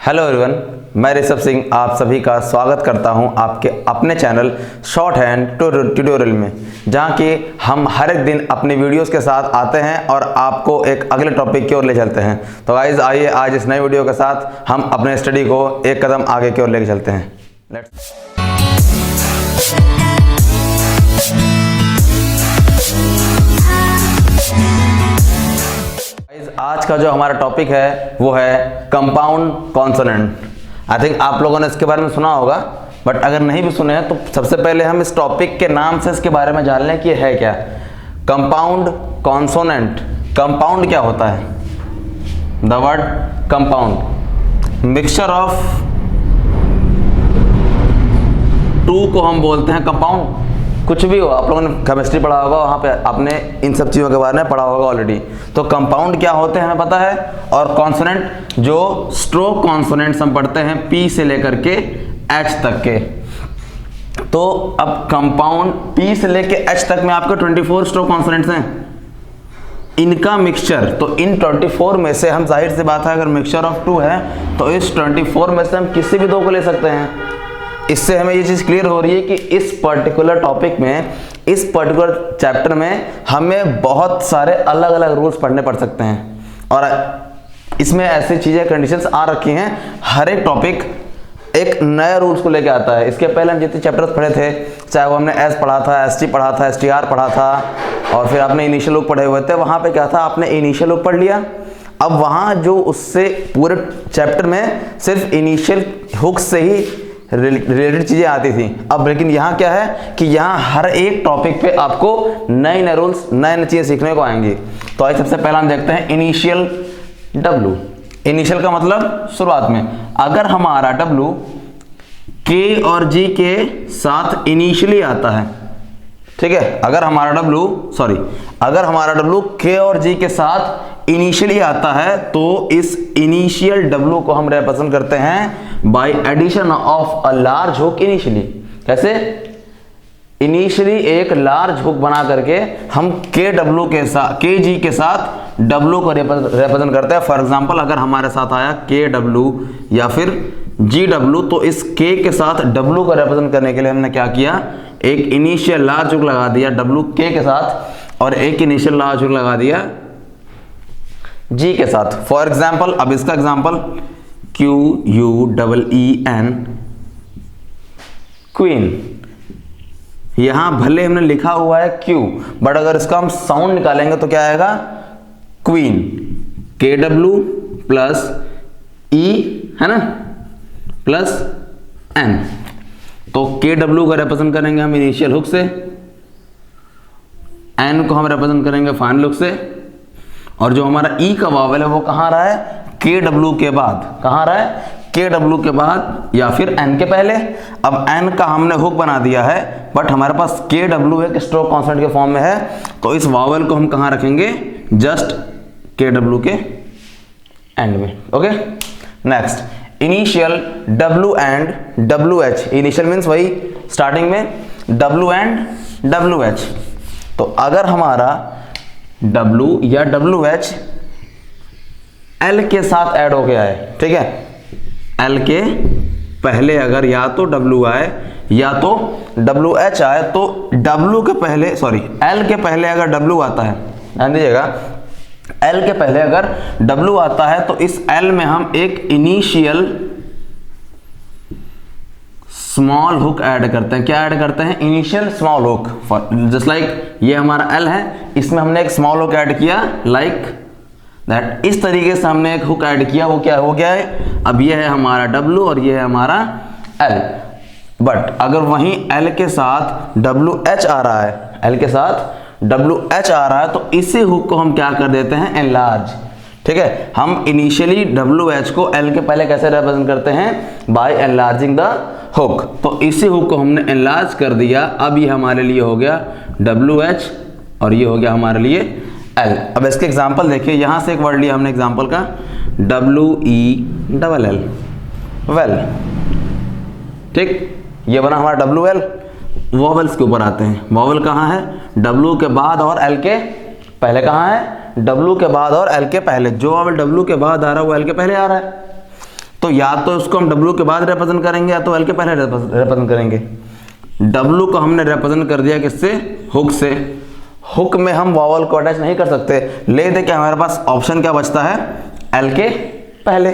Hello everyone, मैं ऋषभ सिंह आप सभी का स्वागत करता हूं आपके अपने चैनल शॉर्ट हैंड ट्यूटोरियल में, जहां कि हम हर एक दिन अपने वीडियोस के साथ आते हैं और आपको एक अगले टॉपिक की ओर ले चलते हैं। तो गाइस आइए आज इस नए वीडियो के साथ हम अपने स्टडी को एक कदम आगे की ओर लेके चलते हैं। आज का जो हमारा टॉपिक है वो है कंपाउंड कॉन्सोनेंट। आई थिंक आप लोगों ने इसके बारे में सुना होगा, बट अगर नहीं भी सुने हैं तो सबसे पहले हम इस टॉपिक के नाम से इसके बारे में जान लें कि है क्या कंपाउंड कॉन्सोनेंट। कंपाउंड क्या होता है? The word compound mixture of two को हम बोलते हैं कंपाउंड। कुछ भी हो, आप लोगों ने केमिस्ट्री पढ़ा होगा, वहाँ पे आपने इन सब चीज़ों के बारे में पढ़ा होगा ऑलरेडी। तो कंपाउंड क्या होते हैं हमें पता है, और कॉन्सोनेंट जो स्ट्रोक कॉन्सोनेंट्स हम पढ़ते हैं P से लेकर के H तक के। तो अब कंपाउंड P से लेके H तक में आपके 24 स्ट्रोक कॉन्सोनेंट्स हैं, इनका मिक्सचर। तो इन 24 में से हम, जाहिर सी बात है, अगर मिक्सचर ऑफ 2 है तो इस 24 में से हम किसी भी 2 को ले सकते हैं। इससे हमें ये चीज़ क्लियर हो रही है कि इस पर्टिकुलर टॉपिक में, इस पर्टिकुलर चैप्टर में हमें बहुत सारे अलग अलग रूल्स पढ़ने पड़ सकते हैं, और इसमें ऐसी चीज़ें, कंडीशंस आ रखी हैं। हर एक टॉपिक एक नए रूल्स को लेके आता है। इसके पहले हम जितने चैप्टर्स पढ़े थे, चाहे वो हमने एस पढ़ा था, एसटी पढ़ा था, एसटीआर पढ़ा था, और फिर आपने इनिशियल लुक पढ़े हुए थे, वहाँ पे क्या था, आपने इनिशियल लुक पढ़ लिया। अब वहाँ जो उससे पूरे चैप्टर में सिर्फ इनिशियल हुक से ही रिलेटेड चीजें आती थी। अब लेकिन यहाँ क्या है कि यहाँ हर एक टॉपिक पे आपको नए नए रूल्स, नए नए चीजें सीखने को आएंगी। तो आज सबसे पहला हम देखते हैं इनिशियल W। इनिशियल का मतलब शुरुआत में। अगर हमारा W K और G के साथ इनिशियली आता है, ठीक है, अगर हमारा W K और G के साथ इनिशियली आता है तो इस इनिशियल W को हम रिप्रेजेंट करते हैं by addition of a large hook initially. कैसे? इनिशियली एक लार्ज हुक बना करके हम KW के साथ, KG के साथ W को रिप्रेजेंट करते हैं। फॉर एग्जांपल अगर हमारे साथ आया KW या फिर GW, तो इस K के साथ W को रिप्रेजेंट करने के लिए हमने क्या किया, एक इनिशियल लार्ज हुक लगा दिया W K के साथ, और एक इनिशियल लार्ज हुक लगा दिया G के साथ। फॉर एग्जाम्पल, अब इसका एग्जाम्पल QUEEN, क्वीन। यहां भले हमने लिखा हुआ है Q, बट अगर इसका हम साउंड निकालेंगे तो क्या आएगा, क्वीन। KW प्लस E है ना, प्लस N। तो KW को रिप्रेजेंट करेंगे हम इनिशियल हुक से, N को हम रिप्रेजेंट करेंगे फाइनल हुक से, और जो हमारा E का वावल है वो कहाँ रहा है, KW के बाद। कहाँ रहा है, KW के बाद या फिर N के पहले। अब N का हमने हुक बना दिया है, बट हमारे पास KW एक स्ट्रोक कॉन्सोनेंट के फॉर्म में है, तो इस वावल को हम कहाँ रखेंगे, जस्ट KW के एंड में। Okay, next initial W and WH। Initial means वही स्टार्टिंग में W एंड WH। तो अगर हमारा W या WH L के साथ ऐड हो गया है, ठीक है, L के पहले अगर या तो W आए या तो WH आए, तो W के पहले, L के पहले अगर W आता है, ध्यान दीजिएगा, L के पहले अगर W आता है तो इस L में हम एक इनिशियल स्मॉल हुक ऐड करते हैं। क्या ऐड करते हैं, initial small hook. Just like ये हमारा L है, इसमें हमने एक स्मॉल हुक ऐड किया, लाइक दैट। इस तरीके से हमने एक हुक ऐड किया, वो क्या हो गया है, अब ये है हमारा W और ये है हमारा L। बट अगर वहीं L के साथ WH आ रहा है, L के साथ WH आ रहा है, तो इसी हुक को हम क्या कर देते हैं, एनलार्ज। ठीक है, हम इनिशियली WH को L के पहले कैसे रिप्रेजेंट करते हैं, बाय एनलार्जिंग द हुक। तो इसी हुक को हमने एनलार्ज कर दिया। अब ये हमारे लिए हो गया WH और ये हो गया हमारे लिए L। अब इसके एग्जांपल देखिए, यहां से एक वर्ड लिया हमने एग्जांपल का, WELL, वेल। ठीक, ये बना हमारा WL। वॉवल्स के ऊपर आते हैं। वॉवल कहाँ है, W के बाद और L के पहले। कहाँ है, W के बाद और L के पहले। जो वॉवल W के बाद आ रहा है वो L के पहले आ रहा है। तो या तो उसको हम W के बाद रिप्रेजेंट करेंगे या तो L के पहले रिप्रेजेंट करेंगे। W को हमने रिप्रेजेंट कर दिया किससे? हुक से। हुक में हम वॉवल को अटैच नहीं कर सकते, ले दे के हमारे पास ऑप्शन क्या बचता है? L के पहले।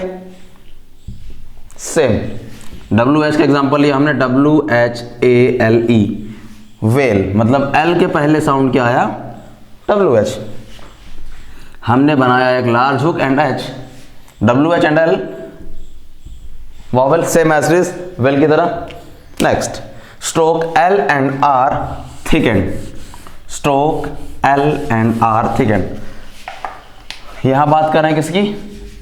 सेम WH का एग्जांपल लिया हमने, WHALE, वेल, मतलब L के पहले साउंड क्या आया? WH। हमने बनाया एक large hook and H, WH and L vowel same as it is well की तरह। Next, stroke L and R thickened, stroke L and R thickened. यहां बात कर रहे हैं किसकी?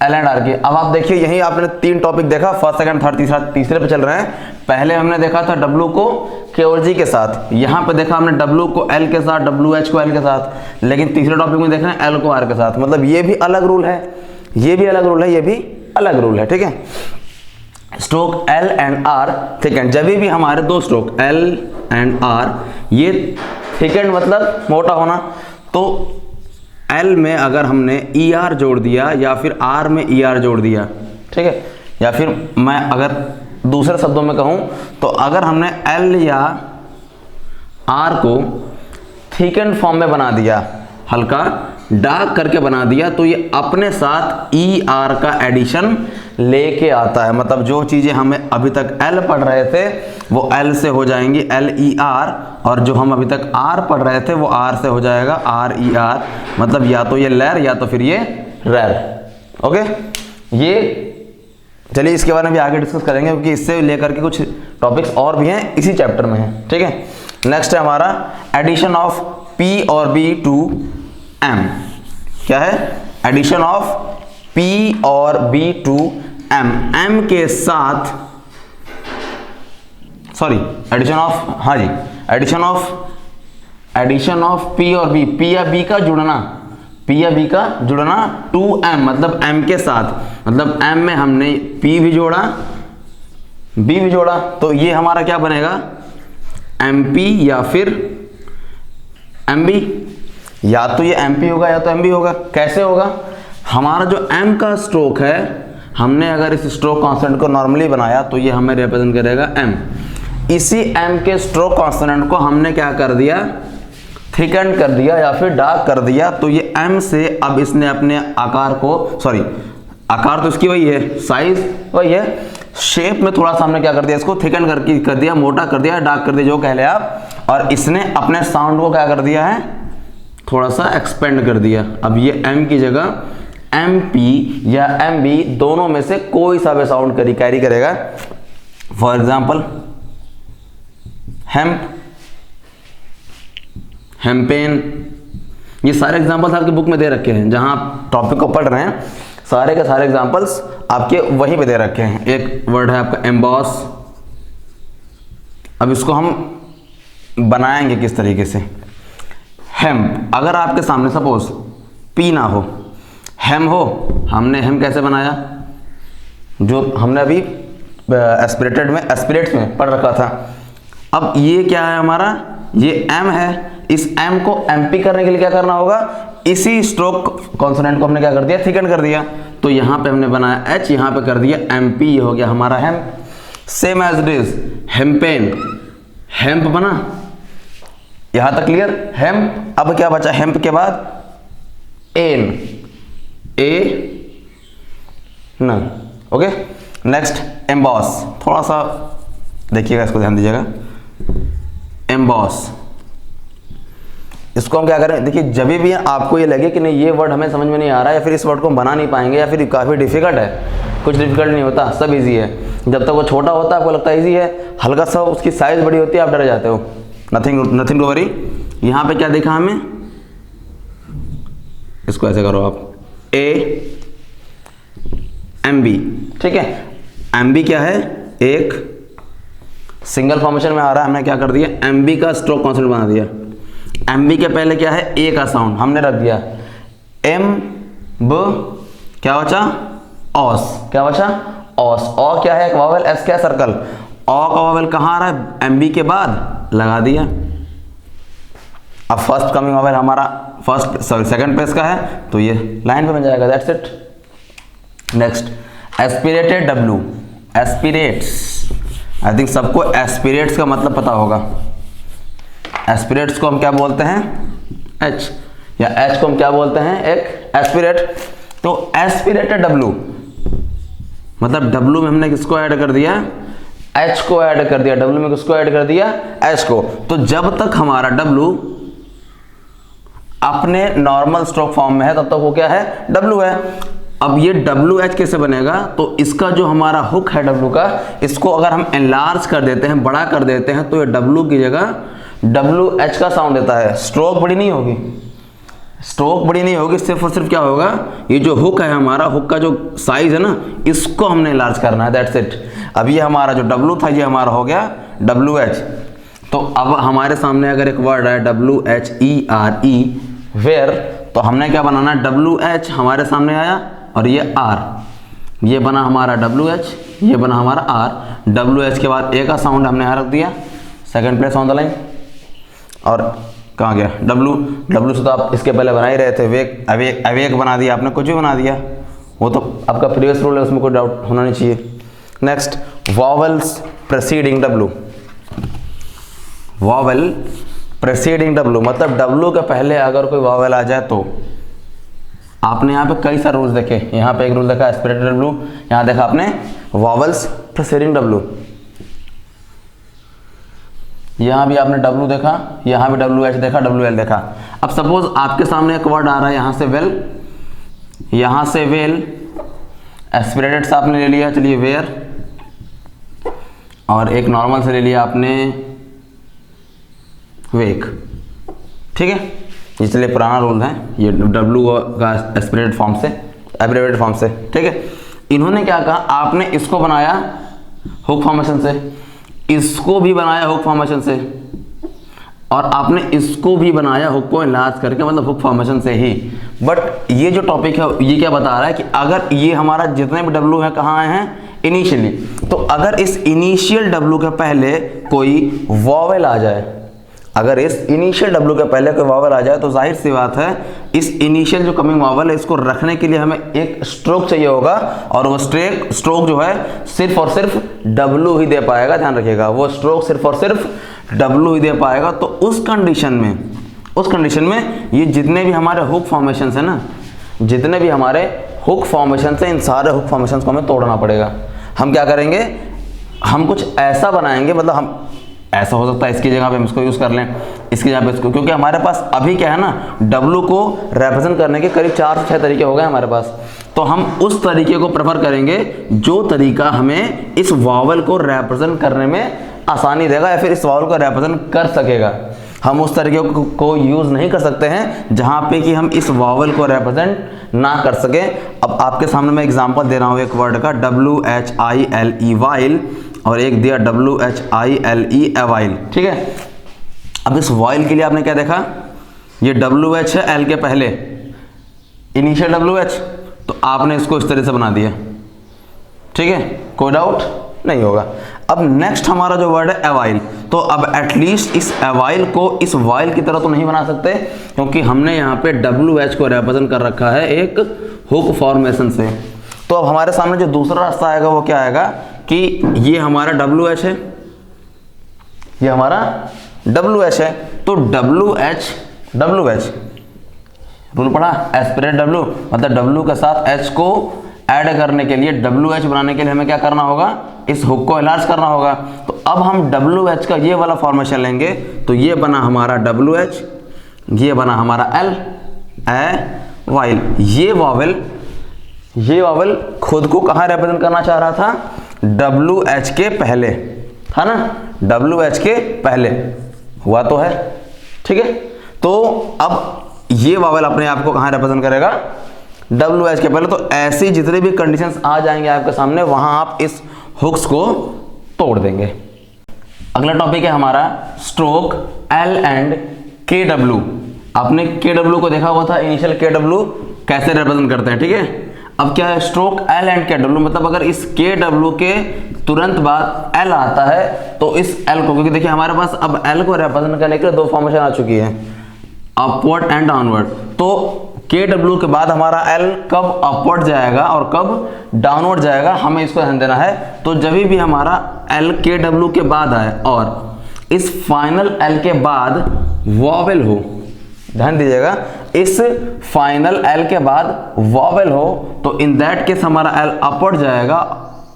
L एंड R की। अब आप देखिए यही आपने 3 टॉपिक देखा, फर्स्ट सेकंड थर्ड तीसरे पे चल रहे हैं। पहले हमने देखा था W को K और G के साथ, यहां पे देखा हमने W को L के साथ, WH को L के साथ, लेकिन तीसरे टॉपिक में देख रहे हैं L को R के साथ। मतलब ये भी अलग रूल है, ये भी अलग रूल है, ये भी अलग रूल है, ठीक है। Stroke L and R thickened, जब भी हमारे दो स्ट्रोक L एंड R ये थिकेंड मतलब मोटा होना, तो L में अगर हमने ER जोड़ दिया या फिर R में ER जोड़ दिया, ठीक है, या फिर मैं अगर दूसरे शब्दों में कहूं तो अगर हमने L या R को थिकेंड फॉर्म में बना दिया, हल्का डार्क करके बना दिया, तो ये अपने साथ ER का एडिशन लेके आता है। मतलब जो चीजें हमें अभी तक L पढ़ रहे थे वो L से हो जाएंगी LER, और जो हम अभी तक R पढ़ रहे थे वो R से हो जाएगा RER। मतलब या तो ये लेर या तो फिर ये रेर। ओके, ये चलिए इसके बारे में भी आगे डिस्कस करेंगे, क्योंकि इससे लेकर के कुछ टॉपिक्स और भी हैं इसी चैप्टर में है, ठीक है। नेक्स्ट है हमारा एडिशन ऑफ P और B टू M। क्या है? एडिशन ऑफ P और B टू M, M के साथ, सॉरी एडिशन ऑफ, हाँ जी, एडिशन ऑफ P और B, P या B का जुड़ना, P या B का जुड़ना टू M, मतलब M के साथ, मतलब M में हमने P भी जोड़ा B भी जोड़ा, तो ये हमारा क्या बनेगा? MP या फिर MB। या तो ये MP होगा या तो MB होगा। कैसे होगा? हमारा जो M का स्ट्रोक है, हमने अगर इस स्ट्रोक कांस्टेंट को नॉर्मली बनाया तो ये हमें रिप्रेजेंट करेगा M। इसी M के स्ट्रोक कांस्टेंट को हमने क्या कर दिया? थिकन कर दिया या फिर डार्क कर दिया, तो ये M से अब इसने अपने आकार को, सॉरी आकार तो इसकी वही है, साइज वही है, शेप में थोड़ा सा हमने क्या कर दिया? इसको थिकन कर दिया, मोटा कर दिया, डार्क कर दिया, जो कह ले आप, और इसने अपने साउंड को क्या कर दिया है? थोड़ा सा एक्सपेंड कर दिया। अब ये M की जगह MP या MB दोनों में से कोई सा भी साउंड कैरी करेगा। फॉर एग्जाम्पल हेम्प, हेम्पेन, ये सारे एग्जाम्पल्स आपकी बुक में दे रखे हैं, जहां आप टॉपिक को पढ़ रहे हैं सारे के सारे एग्जाम्पल्स आपके वहीं पे दे रखे हैं। एक वर्ड है आपका एम्बॉस। अब इसको हम बनाएंगे किस तरीके से? हेम्प, अगर आपके सामने सपोज P ना हो, हेम हो, हमने हेम कैसे बनाया? जो हमने अभी एस्पिरेट्स में पढ़ रखा था। अब ये क्या है हमारा? ये M है। इस M को MP करने के लिए क्या करना होगा? इसी स्ट्रोक कॉन्सोनेंट को हमने क्या कर दिया? थिकन कर दिया। तो यहाँ पे हमने बनाया H, यहाँ पे कर दिया MP, ये हो गया हमारा hem. Same as it is hempen, hemp बना, यहां तक क्लियर? हेम्प। अब क्या बचा हेम्प के बाद? एन, ए न। Okay, next emboss. थोड़ा सा देखिएगा, इसको ध्यान दीजिएगा। एम्बॉस, इसको हम क्या करें? देखिए जब भी आपको ये लगे कि नहीं ये वर्ड हमें समझ में नहीं आ रहा है, या फिर इस वर्ड को हम बना नहीं पाएंगे, या फिर काफ़ी डिफिकल्ट है, कुछ डिफिकल्ट नहीं होता, सब इजी है। जब तक वो छोटा होता है आपको लगता है इजी है, हल्का सा उसकी साइज बड़ी होती है आप डर जाते हो। Nothing to worry. यहाँ पे क्या देखा हमें? इसको ऐसे करो आप, ए एम बी, ठीक है। एम बी क्या है? एक सिंगल फॉर्मेशन में आ रहा है, हमने क्या कर दिया? एम बी का स्ट्रोक कॉन्स्टेंट बना दिया। एम बी के पहले क्या है? ए का साउंड हमने रख दिया, एम ब, क्या बचा? ऑस, क्या बचा? ऑस। ऑ क्या है? एक वॉवेल, एस क्या है? सर्कल। ऑ का वॉवेल कहाँ आ रहा है? एम बी के बाद लगा दिया। अब फर्स्ट कमिंग वॉवेल हमारा सेकंड प्लेस का है, तो ये लाइन पे बन जाएगा, that's it. Next aspirated W, aspirates, I think सबको एस्पिरेट्स का मतलब पता होगा। एस्पिरेट्स को हम क्या बोलते हैं, एच, या एच को हम क्या बोलते हैं, एक एस्पिरेट। तो एस्पिरेटेड डब्लू मतलब डब्लू में हमने किसको ऐड कर दिया, एच को ऐड कर दिया, डब्लू में किसको ऐड कर दिया, एच को। तो जब तक हमारा डब्लू अपने नॉर्मल स्ट्रोक फॉर्म में है तब तक वो क्या है, डब्लू है। अब ये डब्लू एच कैसे बनेगा, तो इसका जो हमारा हुक है डब्लू का, इसको अगर हम एनलार्ज कर देते हैं, बड़ा कर देते हैं, तो ये डब्लू की जगह डब्लू एच का साउंड देता है। स्ट्रोक बड़ी नहीं होगी, स्ट्रोक बड़ी नहीं होगी, सिर्फ और सिर्फ क्या होगा, ये जो हुक है हमारा, हुक का जो साइज है ना, इसको हमने एनलार्ज करना है, दैट्स इट। अब ये हमारा जो डब्लू था ये हमारा हो गया डब्लू एच। तो अब हमारे सामने अगर एक वर्ड है WHERE, वेयर, तो हमने क्या बनाना है, WH हमारे सामने आया और ये R, ये बना हमारा WH, ये बना हमारा R। WH के बाद ए का साउंड हमने यहाँ रख दिया, second place on the line. और कहाँ गया W से तो आप इसके पहले बना ही रहे थे, वेक, अवेक, अवेक बना दिया आपने, कुछ भी बना दिया, वो तो आपका प्रीवियस रूल है, उसमें कोई डाउट होना नहीं चाहिए। Next, vowels preceding W, vowel preceding W मतलब W के पहले अगर कोई वॉवल आ जाए तो आपने यहाँ पे कई सारे रूल्स देखे। यहाँ पे एक रूल देखा एस्पिरेटेड W, यहाँ देखा आपने वॉवल्स प्रेसीडिंग W, यहाँ भी आपने W देखा, यहाँ भी WH देखा, WL देखा। अब सपोज आपके सामने एक वर्ड आ रहा है, यहाँ से वेल, यहाँ से वेल, एस्पिरेटेड से आपने ले लिया, चलिए वेयर, और एक नॉर्मल से ले लिया आपने वेक, ठीक है। इसलिए पुराना रूल है ये W का एस्पिरेटेड फॉर्म से, एब्रिवेटेड फॉर्म से, ठीक है। इन्होंने क्या कहा, आपने इसको बनाया हुक फॉर्मेशन से, इसको भी बनाया हुक फॉर्मेशन से, और आपने इसको भी बनाया हुक को एनलार्ज करके, मतलब हुक फॉर्मेशन से ही। बट ये जो टॉपिक है ये क्या बता रहा है कि अगर ये हमारा जितने भी W है कहाँ आए हैं, इनिशियली, तो अगर इस इनिशियल W के पहले कोई वॉवेल आ जाए, अगर इस इनिशियल W के पहले कोई वॉवल आ जाए, तो जाहिर सी बात है इस इनिशियल जो कमिंग वॉवल है इसको रखने के लिए हमें एक स्ट्रोक चाहिए होगा, और वो स्ट्रोक जो है सिर्फ और सिर्फ W ही दे पाएगा, ध्यान रखिएगा, वो स्ट्रोक सिर्फ और सिर्फ W ही दे पाएगा। तो उस कंडीशन में ये जितने भी हमारे हुक फॉर्मेशन है ना, जितने भी हमारे हुक फॉर्मेशन है, इन सारे हुक फॉर्मेशन को हमें तोड़ना पड़ेगा। हम क्या करेंगे, हम कुछ ऐसा बनाएंगे, मतलब हम ऐसा हो सकता है इसकी जगह पे हम इसको यूज कर लें, इसकी जगह पे इसको, क्योंकि हमारे पास अभी क्या है ना, W को रिप्रेजेंट करने के करीब 4 से 6 तरीके हो गए हमारे पास। तो हम उस तरीके को प्रेफर करेंगे जो तरीका हमें इस वॉवल को रिप्रेजेंट करने में आसानी देगा, या फिर इस वॉवल को रिप्रेजेंट कर सकेगा। हम उस तरीके को यूज नहीं कर सकते हैं जहां पे कि हम इस वॉवल को रिप्रेजेंट ना कर सके। अब आपके सामने मैं एग्जांपल दे रहा हूं एक वर्ड का, WHILE वाइल, और एक दिया WHILE अवाइल, ठीक है। अब इस वाइल के लिए आपने क्या देखा, ये WH है L के पहले, इनिशियल WH, तो आपने इसको इस तरह से बना दिया, ठीक है, कोई डाउट नहीं होगा। अब नेक्स्ट हमारा जो वर्ड है अवाइल, तो अब एटलीस्ट इस अवाइल को इस वाइल की तरह तो नहीं बना सकते, क्योंकि हमने यहाँ पे WH को रिप्रेजेंट कर रखा है एक हुक फॉर्मेशन से। तो अब हमारे सामने जो दूसरा रास्ता आएगा वो क्या आएगा कि ये हमारा WH है, ये हमारा WH है, तो WH रूल पढ़ा, एस्पिरेट W, मतलब W के साथ H को ऐड करने के लिए, WH बनाने के लिए हमें क्या करना होगा, इस हुक को एनलार्ज करना होगा। तो अब हम WH का ये वाला फॉर्मेशन लेंगे, तो ये बना हमारा WH, ये बना हमारा L, ए वाइल। ये वॉवेल खुद को कहाँ रिप्रेजेंट करना चाह रहा था, WH के पहले, था ना, WH के पहले हुआ तो है, ठीक है। तो अब ये वॉवेल अपने आप को कहाँ रिप्रेजेंट करेगा, WH के पहले। तो ऐसी जितने भी कंडीशंस आ जाएंगे आपके सामने, वहां आप इस हुक्स को तोड़ देंगे। अगला टॉपिक है हमारा स्ट्रोक L एंड KW। आपने KW को देखा हुआ था, इनिशियल KW कैसे रिप्रेजेंट करते हैं, ठीक है। अब क्या है स्ट्रोक L एंड KW, मतलब अगर इस KW के तुरंत बाद L आता है तो इस L को, क्योंकि देखिए हमारे पास अब L को रिप्रेजेंट करने के लिए 2 फॉर्मेशन आ चुकी है, अपवर्ड एंड डाउनवर्ड। तो KW के बाद हमारा L कब अपवर्ड जाएगा और कब डाउनवर्ड जाएगा, हमें इसको ध्यान देना है। तो जब भी हमारा L KW के बाद आए और इस फाइनल L के बाद वॉवेल हो, ध्यान दीजिएगा, इस फाइनल L के बाद वॉवेल हो तो इन दैट केस हमारा L अपवर्ड जाएगा,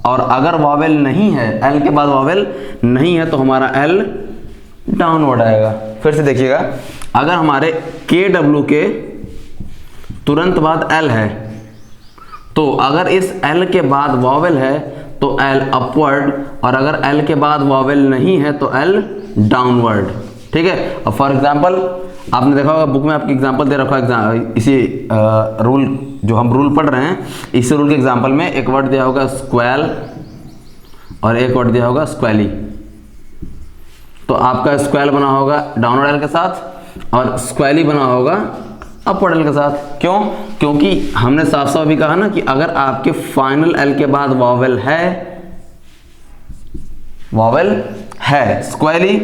और अगर वॉवेल नहीं है, L के बाद वॉवेल नहीं है, तो हमारा L डाउनवर्ड आएगा। फिर से देखिएगा, अगर हमारे KW के तुरंत बाद L है, तो अगर इस L के बाद वॉवेल है तो L अपवर्ड, और अगर L के बाद वॉवेल नहीं है तो L डाउनवर्ड। ठीक है। अब फॉर एग्जांपल आपने देखा होगा बुक में आपकी एग्जांपल दे रखा है, इसी रूल जो हम रूल पढ़ रहे हैं, इस रूल के एग्जांपल में एक वर्ड दिया होगा स्क्वेल और एक वर्ड दिया होगा स्क्वेली। तो आपका स्क्वेल बना होगा डाउनवर्ड L के साथ और स्क्वेली बना होगा अपवर्ड L के साथ। क्यों? क्योंकि हमने साफ साफ भी कहा ना कि अगर आपके फाइनल L के बाद वॉवेल है स्क्वेली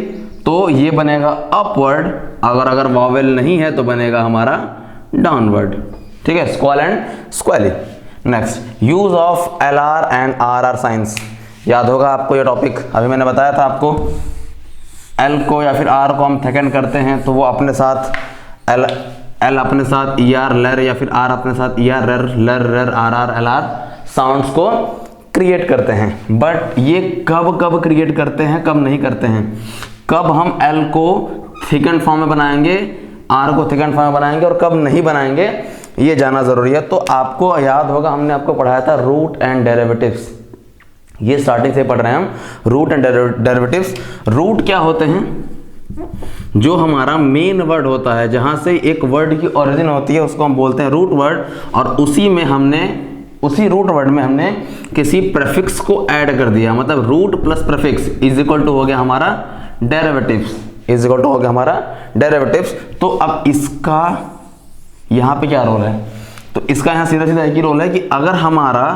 तो ये बनेगा अपवर्ड, अगर वॉवेल नहीं है तो बनेगा हमारा डाउनवर्ड। ठीक है, squall and squally. Next, use of LR and RR science. याद होगा आपको ये टॉपिक, अभी मैंने बताया था आपको, L को या फिर R को हम थेकन करते हैं तो वो अपने साथ L अपने साथ ER लर, या फिर R अपने साथ ER रर, लर रर RR LR साउंड्स को क्रिएट करते हैं। बट ये कब क्रिएट करते हैं, कब नहीं करते हैं। कब हम L को थिकन फॉर्म में बनाएंगे, R को थिकन फॉर्म में बनाएंगे, और कब नहीं बनाएंगे, ये जाना जरूरी है। तो आपको याद होगा हमने आपको पढ़ाया था रूट एंड डेरिवेटिव्स, ये स्टार्टिंग से पढ़ रहे हैं हम, रूट एंड डेरिवेटिव्स। रूट क्या होते हैं? जो हमारा मेन वर्ड होता है, जहां से एक वर्ड की ओरिजिन होती है, उसको हम बोलते हैं रूट वर्ड, और उसी रूट वर्ड में हमने किसी प्रेफिक्स को ऐड कर दिया, मतलब root plus prefix is equal to हो गया हमारा डेरिवेटिव्स, इज इक्वल टू हो गया हमारा डेरिवेटिव्स। तो अब इसका यहाँ पे क्या रोल है? तो इसका यहाँ सीधा सीधा एक ही रोल है कि अगर हमारा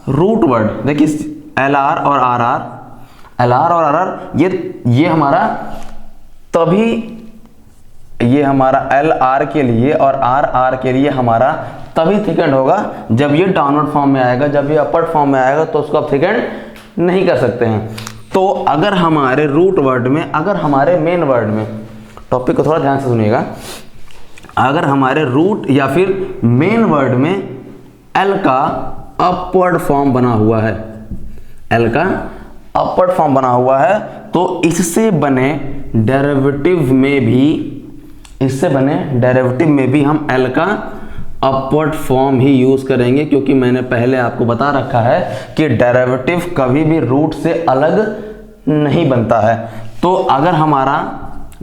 रूट वर्ड, देखिए LR और RR, ये हमारा तभी, ये हमारा LR के लिए और RR के लिए हमारा तभी थिकेंड होगा जब ये डाउनवर्ड फॉर्म में आएगा। जब ये अपवर्ड फॉर्म में आएगा तो उसको आप थिकेंड नहीं कर सकते हैं। तो अगर हमारे रूट वर्ड में, अगर हमारे मेन वर्ड में, टॉपिक को थोड़ा ध्यान से सुनिएगा, अगर हमारे रूट या फिर मेन वर्ड में L का अपवर्ड फॉर्म बना हुआ है, L का अपवर्ड फॉर्म बना हुआ है, तो इससे बने डेरिवेटिव में भी हम L का अपवर्ड फॉर्म ही यूज करेंगे, क्योंकि मैंने पहले आपको बता रखा है कि डेरिवेटिव कभी भी रूट से अलग नहीं बनता है। तो अगर हमारा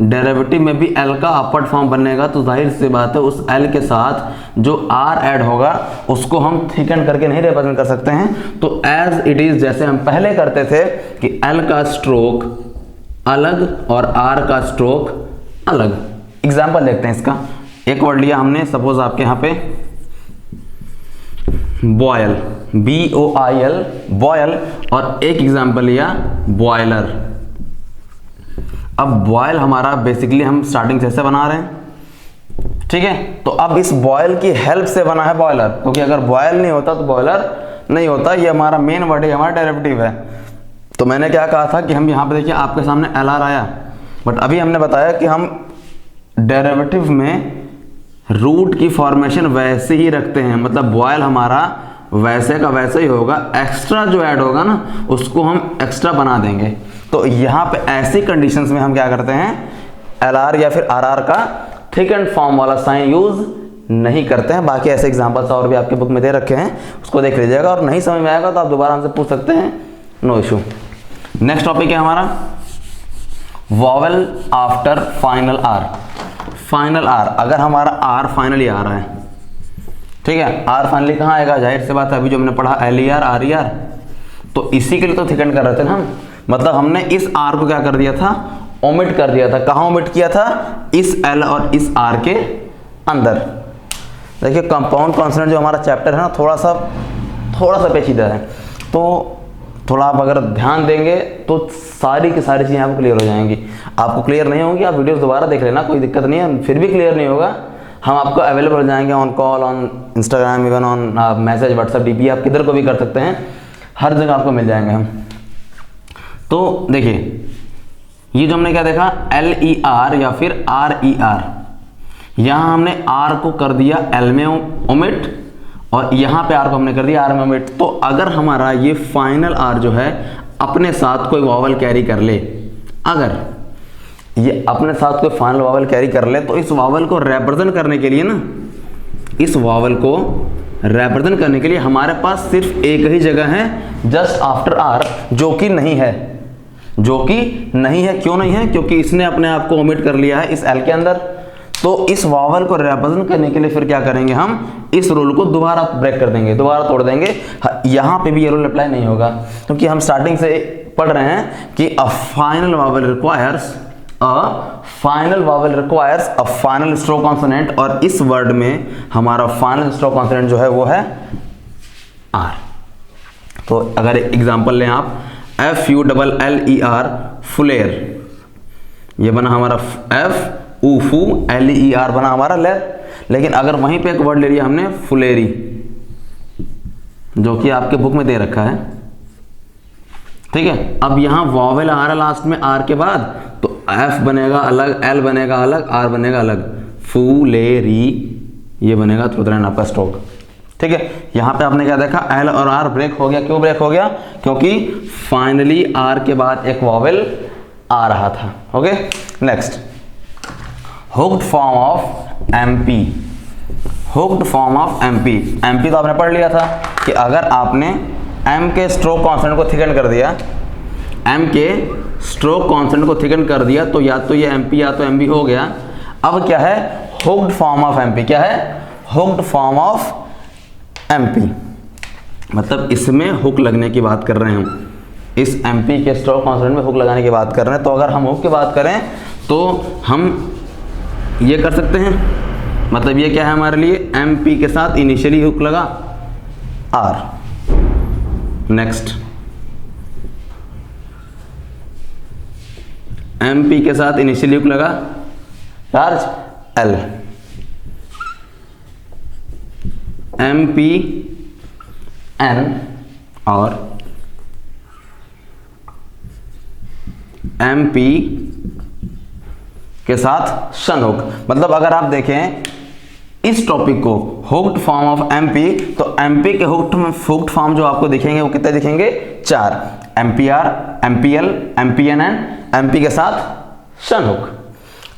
डेरिवेटिव में भी L का अपवर्ड फॉर्म बनेगा तो जाहिर सी बात है उस L के साथ जो R ऐड होगा उसको हम थिकन करके नहीं रिप्रेजेंट कर सकते हैं। तो एज इट इज, जैसे हम पहले करते थे कि L का स्ट्रोक अलग और R का स्ट्रोक अलग। एग्जाम्पल देखते हैं इसका। एक वर्ड लिया हमने, सपोज आपके यहाँ पे बॉयल, BOIL, बॉयल, और एक एग्जाम्पल लिया बॉयलर। अब बॉयल हमारा बेसिकली हम स्टार्टिंग से बना रहे हैं, ठीक है। तो अब इस बॉयल की हेल्प से बना है बॉयलर, क्योंकि अगर बॉयल नहीं होता तो बॉयलर नहीं होता। ये हमारा मेन वर्ड है, हमारा डेरिवेटिव है। तो मैंने क्या कहा था कि हम यहाँ पे देखिए आपके सामने LR आया, बट अभी हमने बताया कि हम डेरिवेटिव में रूट की फॉर्मेशन वैसे ही रखते हैं, मतलब बॉयल हमारा वैसे का वैसे ही होगा, एक्स्ट्रा जो ऐड होगा ना उसको हम एक्स्ट्रा बना देंगे। तो यहाँ पे ऐसी कंडीशंस में हम क्या करते हैं, LR या फिर RR का थिकन फॉर्म वाला साइन यूज नहीं करते हैं। बाकी ऐसे एग्जांपल्स और भी आपके बुक में दे रखे हैं, उसको देख लीजिएगा, और नहीं समझ में आएगा तो आप दोबारा हमसे पूछ सकते हैं, नो इशू। नेक्स्ट टॉपिक है हमारा vowel after final R। Final R, अगर हमारा R फाइनली आ रहा है, ठीक है, R फाइनली कहाँ आएगा, जाहिर सी बात है अभी जो हमने पढ़ा LER RER, तो इसी के लिए तो थिकन कर रहे थे ना हम, मतलब हमने इस R को क्या कर दिया था, ओमिट कर दिया था। कहाँ ओमिट किया था, इस L और इस R के अंदर। देखिए कंपाउंड कॉन्सोनेंट जो हमारा चैप्टर है ना, थोड़ा सा पेचीदा है, तो थोड़ा आप अगर ध्यान देंगे तो सारी की सारी चीज़ें आपको क्लियर हो जाएंगी। आपको क्लियर नहीं होंगी, आप वीडियोस दोबारा देख लेना, कोई दिक्कत नहीं है। फिर भी क्लियर नहीं होगा, हम आपको अवेलेबल हो जाएंगे on call, on Instagram, even on message, WhatsApp, DP, आप किधर को भी कर सकते हैं, हर जगह आपको मिल जाएंगे हम। तो देखिए ये जो हमने क्या देखा, LER या फिर RER, यहाँ हमने R को कर दिया L में ओमिट और यहाँ पे R को हमने कर दिया R में ओमिट। तो अगर हमारा ये फाइनल R जो है अपने साथ कोई वॉवल कैरी कर ले, अगर ये अपने साथ कोई फाइनल वॉवल कैरी कर ले, तो इस वॉवल को रिप्रेजेंट करने के लिए ना, इस वॉवल को रिप्रेजेंट करने के लिए हमारे पास सिर्फ एक ही जगह है जस्ट आफ्टर R, जो कि नहीं है, जो कि नहीं है। क्यों नहीं है? क्योंकि इसने अपने आप को ओमिट कर लिया है इस L के अंदर। तो इस वॉवल को रिप्रेजेंट करने के लिए फिर क्या करेंगे, हम इस रूल को दोबारा ब्रेक कर देंगे, दोबारा तोड़ देंगे। यहाँ पे भी ये रूल अप्लाई नहीं होगा, क्योंकि हम स्टार्टिंग से पढ़ रहे हैं कि a final vowel requires a final stroke consonant, और इस वर्ड में हमारा फाइनल स्ट्रोक कॉन्सोनेंट जो है वो है R। तो अगर एग्जांपल लें आप, FULLER फुलेर, ये बना हमारा FULLER बना हमारा लेर। लेकिन अगर वहीं पे एक वर्ड ले लिया हमने फुलेरी, जो कि आपके बुक में दे रखा है, ठीक है। अब यहाँ वॉवेल आ रहा लास्ट में R के बाद, तो F बनेगा अलग, L बनेगा अलग, R बनेगा अलग, फुलेरी ये बनेगा तुरंत आपका स्ट्रोक, ठीक है। यहाँ पे आपने क्या देखा, L और R ब्रेक हो गया। क्यों ब्रेक हो गया? क्योंकि फाइनली R के बाद एक वॉवेल आ रहा था। Okay, next, hooked form of MP। Hooked form of MP, MP तो आपने पढ़ लिया था कि अगर आपने M के स्ट्रोक कॉन्स्टेंट को थिकन कर दिया, M के स्ट्रोक कॉन्स्टेंट को थिकन कर दिया, तो या तो ये MP या तो MB हो गया। अब क्या है, हुक्ड फॉर्म ऑफ MP। क्या है? हुक्ड फॉर्म ऑफ MP, मतलब इसमें हुक लगने की बात कर रहे हैं हम, इस MP के स्ट्रोक कॉन्स्टेंट में हुक लगाने की बात कर रहे हैं। तो अगर हम हुक की बात करें तो हम ये कर सकते हैं, मतलब ये क्या है हमारे लिए, MP के साथ इनिशियली हुक लगा R, नेक्स्ट MP के साथ इनिशियली हुक लगा लार्ज L, MP N और MP के साथ शन हुक। मतलब अगर आप देखें इस टॉपिक को, हुक्ड फॉर्म ऑफ MP, तो MP के हुक्ड फॉर्म जो आपको दिखेंगे वो कितने दिखेंगे, 4, MPR, MPL, MPN and MP के साथ शन हुक।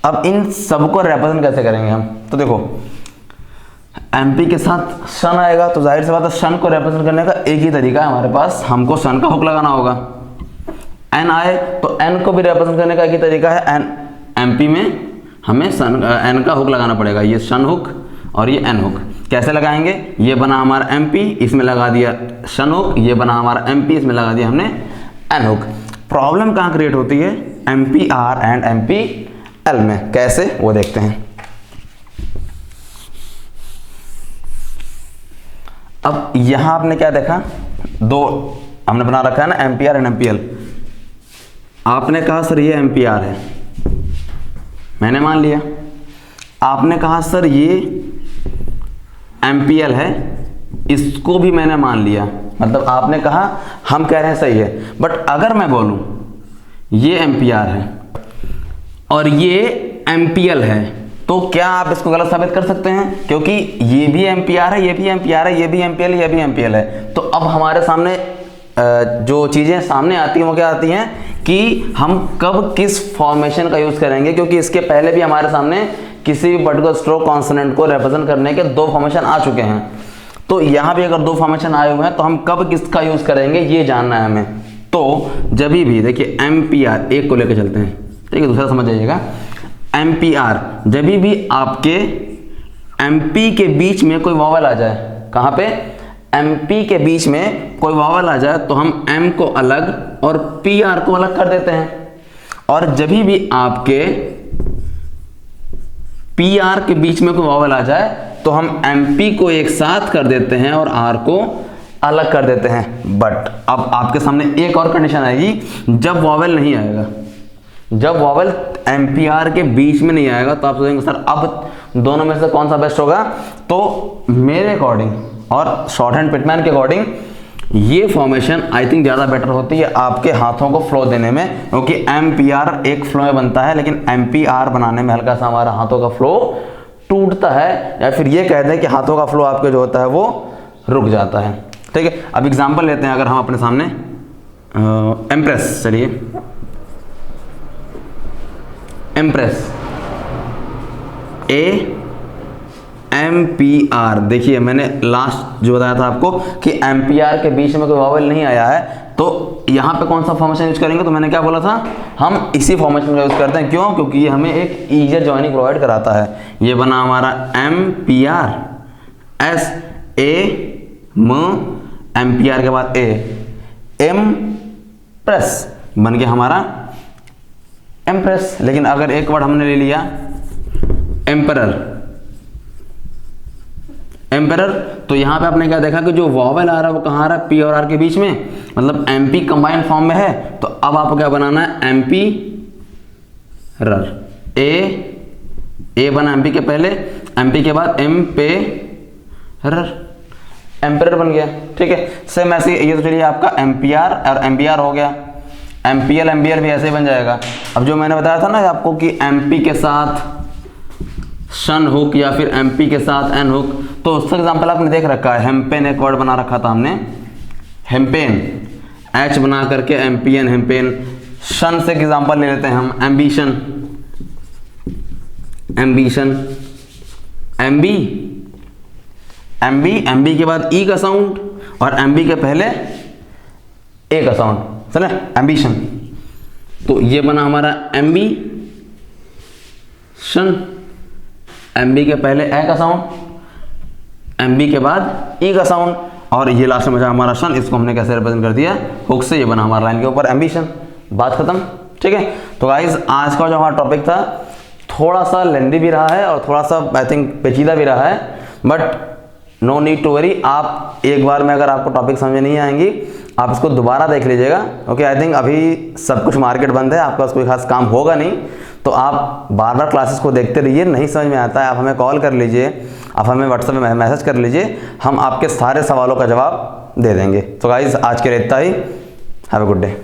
अब इन सबको रिप्रेजेंट कैसे करेंगे हम? तो देखो MP के साथ शन आएगा, तो जाहिर सी बात है शन को रिप्रेजेंट करने का एक ही तरीका है हमारे पास, हमको शन का हुक लगाना होगा। N आए तो N को भी रिप्रेजेंट करने का एक ही तरीका है, MP में हमें N का हुक लगाना पड़ेगा, ये शन हुक और ये N हुक। कैसे लगाएंगे? ये बना हमारा MP, इसमें लगा दिया शन हुक, ये बना हमारा MP, इसमें लगा दिया हमने N हुक। प्रॉब्लम कहाँ क्रिएट होती है? MPR एंड MPL में। कैसे, वो देखते हैं। अब यहां आपने क्या देखा, दो हमने बना रखा है ना, MPR एंड MPL। आपने कहा सर ये MPR है, मैंने मान लिया। आपने कहा सर ये MPL है, इसको भी मैंने मान लिया। मतलब आपने कहा, हम कह रहे हैं सही है, बट अगर मैं बोलूं ये MPR है और ये MPL है, तो क्या आप इसको गलत साबित कर सकते हैं? क्योंकि ये भी MPR है, ये भी MPR है, ये भी MPL, ये भी MPL है। तो अब हमारे सामने जो चीज़ें सामने आती हैं वो क्या आती हैं कि हम कब किस फॉर्मेशन का यूज़ करेंगे, क्योंकि इसके पहले भी हमारे सामने किसी भी पर्टिकुलर स्ट्रोक कॉन्सोनेंट को रिप्रेजेंट करने के 2 फॉर्मेशन आ चुके हैं। तो यहाँ भी अगर 2 फॉर्मेशन आए हुए हैं तो हम कब किसका यूज़ करेंगे ये जानना है हमें। तो जब भी देखिए MPR, एक को लेकर चलते हैं, ठीक है, दूसरा समझ जाइएगा। MPR, जब भी आपके MP के बीच में कोई वॉवल आ जाए, कहाँ पे, MP के बीच में कोई वॉवल आ जाए, तो हम M को अलग और PR को अलग कर देते हैं। और जब भी आपके PR के बीच में कोई वॉवल आ जाए तो हम MP को एक साथ कर देते हैं और R को अलग कर देते हैं। बट अब आपके सामने एक और कंडीशन आएगी, जब वॉवल नहीं आएगा, जब वॉवेल एम्पियर के बीच में नहीं आएगा तो आप सोचेंगे सर अब दोनों में से कौन सा बेस्ट होगा। तो मेरे अकॉर्डिंग और शॉर्ट हैंड पिटमैन के अकॉर्डिंग ये फॉर्मेशन आई थिंक ज़्यादा बेटर होती है आपके हाथों को फ्लो देने में, क्योंकि एम्पियर एक फ्लो में बनता है लेकिन एम्पियर बनाने में हल्का सा हमारा हाथों का फ्लो टूटता है, या फिर ये कह दें कि हाथों का फ्लो आपके जो होता है वो रुक जाता है। ठीक है, अब एग्जांपल लेते हैं, अगर हम अपने सामने एम्प्रेस, चलिए एम्प्रेस एम्पियर, देखिए मैंने लास्ट जो बताया था आपको कि एम्पियर के बीच में कोई वॉवेल नहीं आया है, तो यहाँ पे कौन सा फॉर्मेशन यूज करेंगे, तो मैंने क्या बोला था, हम इसी फॉर्मेशन का यूज करते हैं। क्यों? क्योंकि ये हमें एक ईजियर जॉइनिंग प्रोवाइड कराता है। ये बना हमारा एम्पियर, एस ए म, एम्पियर के बाद ए, एम्प्रेस बन गया हमारा एम्प्रेस। लेकिन अगर एक वर्ड हमने ले लिया एम्परर, एम्परर, तो यहाँ पे आपने क्या देखा कि जो वॉवेल आ रहा है वो कहाँ आ रहा है, पी और आर के बीच में, मतलब एमपी कंबाइंड फॉर्म में है। तो अब आपको क्या बनाना है, एमपी रर, ए बना एमपी के पहले, एमपी के बाद एम पे रर, एम्परर बन गया। ठीक है, सेम ऐसे ये तो चलिए आपका एम्पियर और एम्पियर हो गया, एम्पियर एम्पियर भी ऐसे बन जाएगा। अब जो मैंने बताया था ना आपको कि एमपी के साथ शन हुक या फिर एमपी के साथ एन हुक, तो उसका एग्जांपल आपने देख रखा है, हेम्पेन एक वर्ड बना रखा था हमने, हेम्पेन एच बना करके एमपीएन हेम्पेन। शन से एग्जांपल ले लेते हैं हम, ambition, ambition, MB, MB, MB के बाद ई का साउंड और एमबी के पहले ए का साउंड, चले एम्बिशन। तो ये बना हमारा एमबी शन, एमबी के पहले ए का साउंड, एमबी के बाद ई का साउंड, और ये लास्ट में बचा हमारा शन। इसको हमने कैसे रिप्रेजेंट कर दिया, हुक से, ये बना हमारा लाइन के ऊपर एम्बिशन, बात खत्म। ठीक है, तो गाइस आज का जो हमारा टॉपिक था थोड़ा सा लेंदी भी रहा है और थोड़ा सा आई थिंक पेचीदा भी रहा है, but no need to worry. आप एक बार में अगर आपको टॉपिक समझ में नहीं आएंगी आप इसको दोबारा देख लीजिएगा। ओके, आई थिंक अभी सब कुछ मार्केट बंद है, आपका कोई खास काम होगा नहीं, तो आप बार बार क्लासेस को देखते रहिए। नहीं समझ में आता है आप हमें कॉल कर लीजिए, आप हमें व्हाट्सएप में मैसेज कर लीजिए, हम आपके सारे सवालों का जवाब दे देंगे। तो गाइस आज के लिए इतना ही, हैव अ गुड डे।